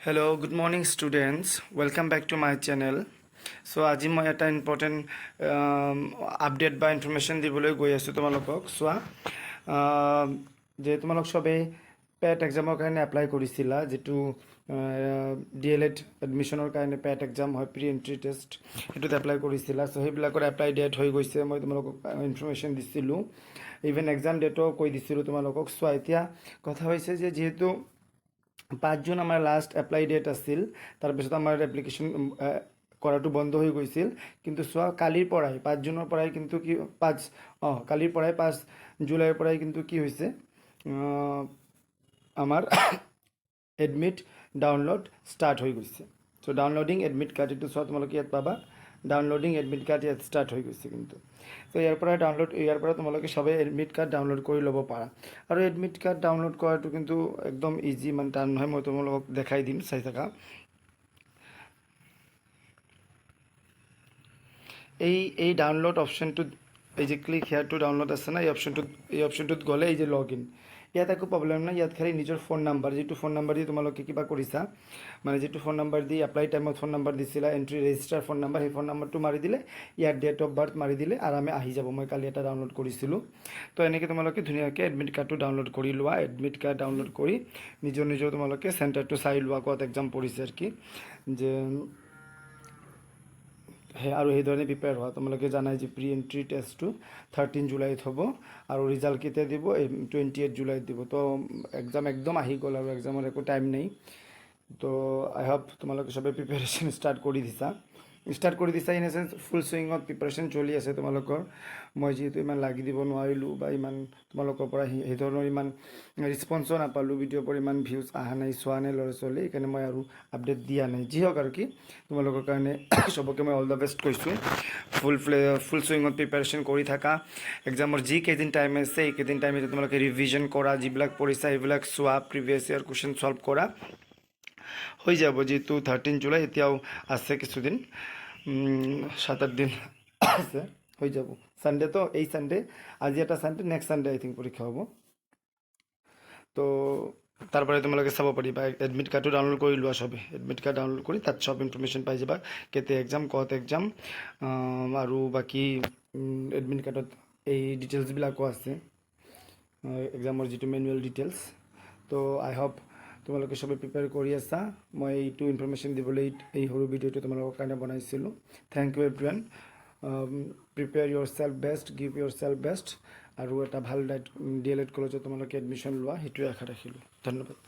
Hello, good morning students. Welcome back to my channel. So আজি মই এটা important update বা ইনফৰমেশ্যন দিবলৈ গৈ আছোঁ তোমালোকক। চোৱা, যে তোমালোক সবেই পেট এক্সামৰ কাৰণে এপ্লাই কৰিছিলা, যিটো DLED এডমিশ্যনৰ কাৰণে পেট এক্সাম হয়, প্ৰি এণ্ট্ৰি টেষ্ট, সেইটোত এপ্লাই কৰিছিলা। চ' সেইবিলাকৰ এপ্লাই ডেট হৈ গৈছে, মই তোমালোকক ইনফৰমেশ্যন দিছিলোঁ, ইভেন এক্সাম ডেটো কৈ দিছিলোঁ তোমালোকক। চোৱা, এতিয়া কথা হৈছে যে যিহেতু 5 জুন আমাৰ লাষ্ট এপ্লাই ডেট আছিল, তাৰপিছত আমাৰ এপ্লিকেশ্যন কৰাটো বন্ধ হৈ গৈছিল। কিন্তু চোৱা, কালিৰ পৰাই 5 জুনৰ পৰাই কিন্তু কালিৰ পৰাই 5 জুলাইৰ পৰাই কিন্তু কি হৈছে, আমাৰ এডমিট ডাউনলোড ষ্টাৰ্ট হৈ গৈছে। চ' ডাউনলোডিং এডমিট কাৰ্ড, এইটো চোৱা তোমালোকে ইয়াত পাবা, ডাউনলোডিং এডমিট কাৰ্ড ইয়াত ষ্টাৰ্ট হৈ গৈছে কিন্তু। ত' ইয়াৰ পৰা তোমালোকে সবেই এডমিট কাৰ্ড ডাউনলোড কৰি ল'ব পাৰা। আৰু এডমিট কাৰ্ড ডাউনলোড কৰাটো কিন্তু একদম ইজি, ইমান টান নহয়। মই তোমালোকক দেখাই দিম, চাই থাকা। এই ডাউনলোড অপশ্যনটোত, এই যে ক্লিক হেয়াৰ টু ডাউনলোড আছে না, এই অপশ্যনটোত গ'লে এই যে লগ ইন, ইয়াত একো প্ৰব্লেম নাই। ইয়াত খালি নিজৰ ফোন নাম্বাৰ, যিটো ফোন নাম্বাৰ দি তোমালোকে কিবা কৰিছা, মানে যিটো ফোন নাম্বাৰ দি এপ্লাই টাইমত ফোন নাম্বাৰ দিছিলা, এণ্ট্ৰি ৰেজিষ্টাৰ ফোন নাম্বাৰ, সেই ফোন নাম্বাৰটো মাৰি দিলে, ইয়াৰ ডেট অফ বাৰ্থ মাৰি দিলে আৰামে আহি যাব। মই কালি এটা ডাউনলোড কৰিছিলোঁ। তো এনেকৈ তোমালোকে ধুনীয়াকৈ এডমিট কাৰ্ডটো ডাউনলোড কৰি লোৱা। এডমিট কাৰ্ড ডাউনলোড কৰি নিজৰ তোমালোকে চেণ্টাৰটো চাই লোৱা, ক'ত এক্সাম পৰিছে আৰু কি, যে আৰু সেইধৰণে প্ৰিপেয়াৰ হোৱা। তোমালোকে জানাই যে প্ৰি এণ্ট্ৰি টেষ্টটো 13 জুলাইত হ'ব, আৰু ৰিজাল্ট কেতিয়া দিব, 28 জুলাইত দিব। তো এক্সাম একদম আহি গ'ল, আৰু এক্সামৰ একো টাইম নেই। তো আই হোপ তোমালোকে সবেই প্ৰিপেৰেশ্যন ষ্টাৰ্ট কৰি দিছা ইন এ চেঞ্চ ফুল চুইঙত প্ৰিপেৰেশ্যন চলি আছে তোমালোকৰ। মই যিহেতু ইমান লাগি দিব নোৱাৰিলোঁ, বা ইমান তোমালোকৰ পৰা সেই ধৰণৰ ইমান ৰেছপন্সো নাপালোঁ, ভিডিঅ'ৰ পৰা ইমান ভিউজ অহা নাই, চোৱা নাই ল'ৰা ছোৱালী, সেইকাৰণে মই আৰু আপডেট দিয়া নাই। যি হওক আৰু কি, তোমালোকৰ কাৰণে চবকে মই অল দ্য বেষ্ট কৈছোঁ। ফুল চুইঙত প্ৰিপেৰেশ্যন কৰি থাকা। এক্সামৰ যিকেইদিন টাইম আছে, এইকেইদিন টাইমতে তোমালোকে ৰিভিজন কৰা, যিবিলাক পঢ়িছা সেইবিলাক চোৱা, প্ৰিভিয়াছ ইয়াৰ কুৱেশ্যন ছল্ভ কৰা, হৈ যাব। যিহেতু 13 জুলাই, এতিয়াও আছে কিছুদিন, 7-8 দিন আছে, হৈ যাব। ছানডে তো, এই ছানডে, আজি এটা ছানডে, নেক্সট ছানডে আই থিংক পৰীক্ষা হ'ব। তো তাৰপৰা তোমালোকে চাব পাৰিবা। এডমিট কাৰ্ডটো ডাউনলোড কৰি লোৱা সবে, এডমিট কাৰ্ড ডাউনলোড কৰি তাত সব ইনফৰমেশ্যন পাই যাবা, কেতিয়া এক্সাম, ক'ত এক্সাম, আৰু বাকী এডমিট কাৰ্ডত এই ডিটেইলছবিলাকো আছে, এক্সামৰ যিটো মেনুৱেল ডিটেইলছ। তো আই হোপ তোমালোকে সবে প্ৰিপেয়াৰ কৰি আছা। মই এইটো ইনফৰমেশ্যন দিবলৈ এই সৰু ভিডিঅ'টো তোমালোকৰ কাৰণে বনাইছিলোঁ। Thank you everyone. Prepare yourself best, give yourself best, আৰু এটা ভাল DLED কলেজত তোমালোকে এডমিশ্যন লোৱা, সেইটোৱে আশা ৰাখিলোঁ। ধন্যবাদ।